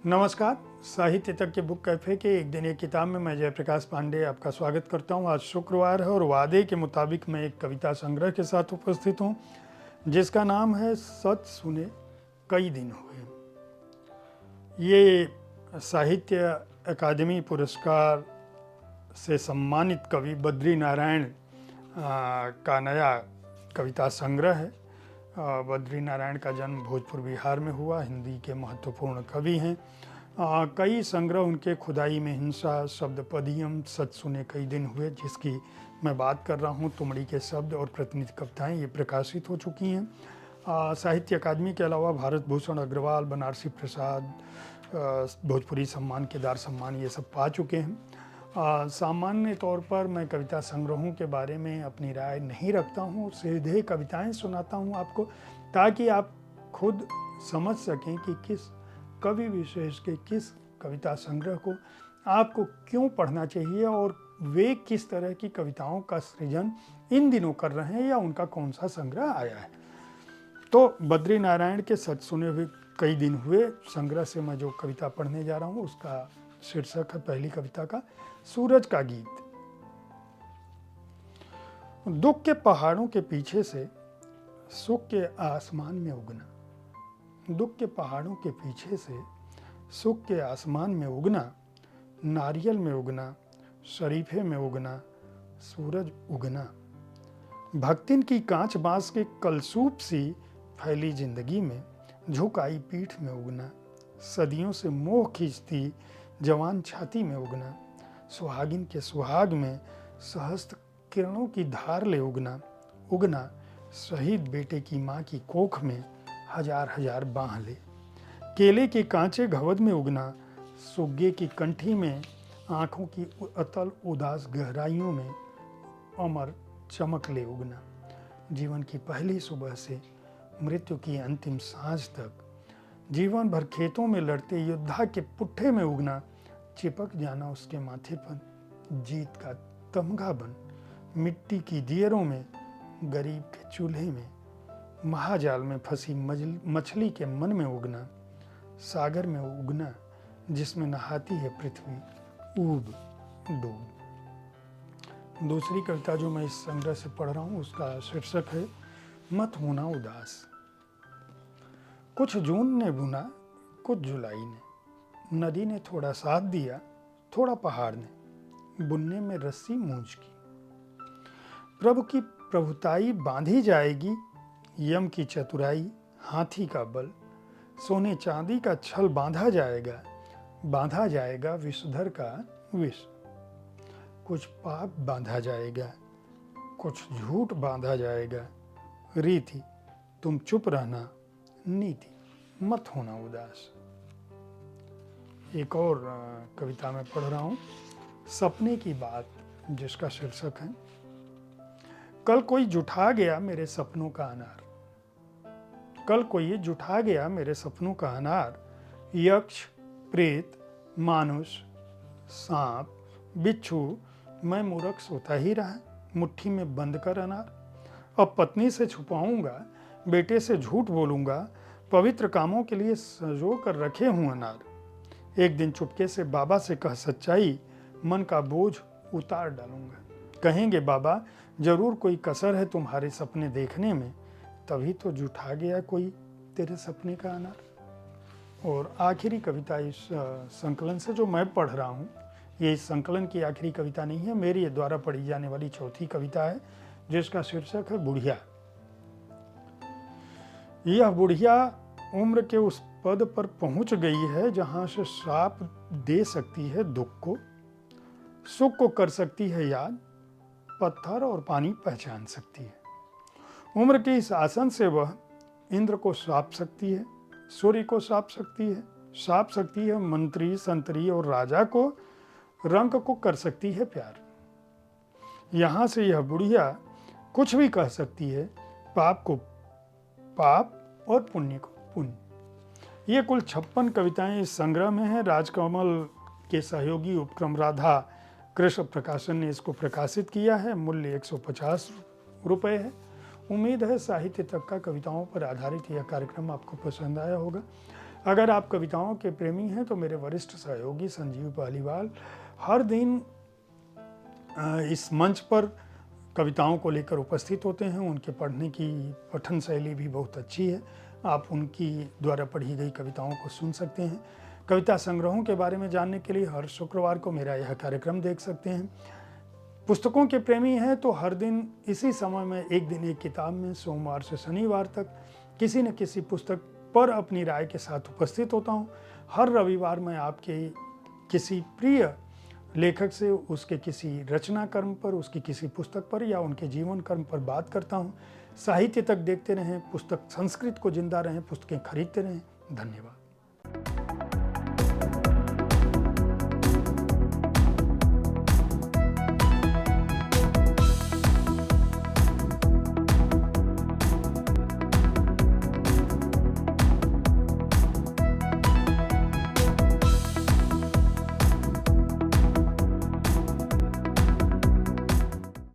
नमस्कार। साहित्य तक के बुक कैफ़े के एक दिन एक किताब में मैं जयप्रकाश पांडे आपका स्वागत करता हूं। आज शुक्रवार है और वादे के मुताबिक मैं एक कविता संग्रह के साथ उपस्थित हूं जिसका नाम है सच सुने कई दिन हुए। ये साहित्य अकादमी पुरस्कार से सम्मानित कवि बद्री नारायण का नया कविता संग्रह है। बद्री नारायण का जन्म भोजपुर बिहार में हुआ। हिंदी के महत्वपूर्ण कवि हैं। कई संग्रह उनके खुदाई में हिंसा, शब्द पदियम, सच सुने कई दिन हुए जिसकी मैं बात कर रहा हूँ, तुमड़ी के शब्द और प्रतिनिधि कविताएं ये प्रकाशित हो चुकी हैं। साहित्य अकादमी के अलावा भारत भूषण अग्रवाल, बनारसी प्रसाद, भोजपुरी सम्मान, केदार सम्मान ये सब पा चुके हैं। सामान्य तौर पर मैं कविता संग्रहों के बारे में अपनी राय नहीं रखता हूँ, सीधे कविताएं सुनाता हूँ आपको, ताकि आप खुद समझ सकें कि किस कवि विशेष के किस कविता संग्रह को आपको क्यों पढ़ना चाहिए और वे किस तरह की कविताओं का सृजन इन दिनों कर रहे हैं या उनका कौन सा संग्रह आया है। तो बद्री नारायण के सच सुने हुए कई दिन हुए संग्रह से मैं जो कविता पढ़ने जा रहा हूँ उसका शीर्षक है पहली कविता का सूरज का गीत। दुख के पहाड़ों के पीछे से सुख के आसमान में उगना। दुख के पहाड़ों के पीछे से सुख के आसमान में उगना, नारियल में उगना, शरीफे में उगना, सूरज उगना। भक्तिन की कांच बांस के कलसूप सी फैली जिंदगी में झुकाई पीठ में उगना। सदियों से मोह खींचती जवान छाती में उगना। सुहागिन के सुहाग में सहस्त्र किरणों की धार ले उगना। उगना शहीद बेटे की माँ की कोख में हजार हजार बाह ले। केले के कांचे घवद में उगना। सुग्गे की कंठी में आँखों की अतल उदास गहराइयों में अमर चमक ले उगना। जीवन की पहली सुबह से मृत्यु की अंतिम सांझ तक जीवन भर खेतों में लड़ते योद्धा के पुट्ठे में उगना। चिपक जाना उसके माथे पर जीत का तमगा बन। मिट्टी की दियरों में गरीब के चूल्हे में महाजाल में फंसी मछली के मन में उगना। सागर में उगना जिसमें नहाती है पृथ्वी ऊब डूब। दूसरी कविता जो मैं इस संग्रह से पढ़ रहा हूँ उसका शीर्षक है मत होना उदास। कुछ जून ने बुना, कुछ जुलाई ने। नदी ने थोड़ा साथ दिया, थोड़ा पहाड़ ने बुनने में रस्सी मूंज की। प्रभु की प्रभुताई बांधी जाएगी, यम की चतुराई, हाथी का बल। सोने चांदी का छल बांधा जाएगा विषधर का विष। कुछ पाप बांधा जाएगा, कुछ झूठ बांधा जाएगा। रीति तुम चुप रहना, नीति मत होना उदास। एक और कविता में पढ़ रहा हूँ सपने की बात, जिसका शीर्षक है कल कोई जुठा गया मेरे सपनों का अनार। कल कोई जुठा गया मेरे सपनों का अनार। यक्ष, प्रेत, मानुष, सांप, बिच्छू, मैं मूर्ख सोता ही रहा, मुट्ठी में बंद कर अनार। अब पत्नी से छुपाऊंगा, बेटे से झूठ बोलूंगा, पवित्र कामों के लिए सजो कर रखे हूं अनार। एक दिन चुपके से बाबा से कह सच्चाई, मन का बोझ उतार डालूंगा। कहेंगे बाबा जरूर कोई कसर है तुम्हारे सपने देखने में, तभी तो जुठा गया कोई तेरे सपने का अनार। और आखिरी कविता इस संकलन से जो मैं पढ़ रहा हूँ, ये इस संकलन की आखिरी कविता नहीं है, मेरी द्वारा पढ़ी जाने वाली चौथी कविता है जिसका शीर्षक है बुढ़िया। यह बुढ़िया उम्र के उस पद पर पहुंच गई है जहां से श्राप दे सकती है दुख को, सुख को कर सकती है याद, पत्थर और पानी पहचान सकती है। उम्र के इस आसन से वह इंद्र को श्राप सकती है, सूर्य को श्राप सकती है मंत्री, संतरी और राजा को, रंक को कर सकती है प्यार। यहां से यह बुढ़िया कुछ भी कह सकती है, पाप को पाप और पुण्य को पुण्य। ये कुल 56 कविताएं इस संग्रह में हैं। राजकमल के सहयोगी उपक्रम राधा कृष्ण प्रकाशन ने इसको प्रकाशित किया है। मूल्य 150 रुपये है। उम्मीद है साहित्य तक का कविताओं पर आधारित यह कार्यक्रम आपको पसंद आया होगा। अगर आप कविताओं के प्रेमी हैं तो मेरे वरिष्ठ सहयोगी संजीव पालीवाल हर दिन इस मंच पर कविताओं को लेकर उपस्थित होते हैं। उनके पढ़ने की पठन शैली भी बहुत अच्छी है। आप उनकी द्वारा पढ़ी गई कविताओं को सुन सकते हैं। कविता संग्रहों के बारे में जानने के लिए हर शुक्रवार को मेरा यह कार्यक्रम देख सकते हैं। पुस्तकों के प्रेमी हैं तो हर दिन इसी समय में एक दिन एक किताब में सोमवार से शनिवार तक किसी न किसी पुस्तक पर अपनी राय के साथ उपस्थित होता हूँ। हर रविवार मैं आपके किसी प्रिय लेखक से उसके किसी रचना कर्म पर, उसकी किसी पुस्तक पर या उनके जीवन कर्म पर बात करता हूँ। साहित्य तक देखते रहें, पुस्तक संस्कृत को जिंदा रहें, पुस्तकें खरीदते रहें। धन्यवाद।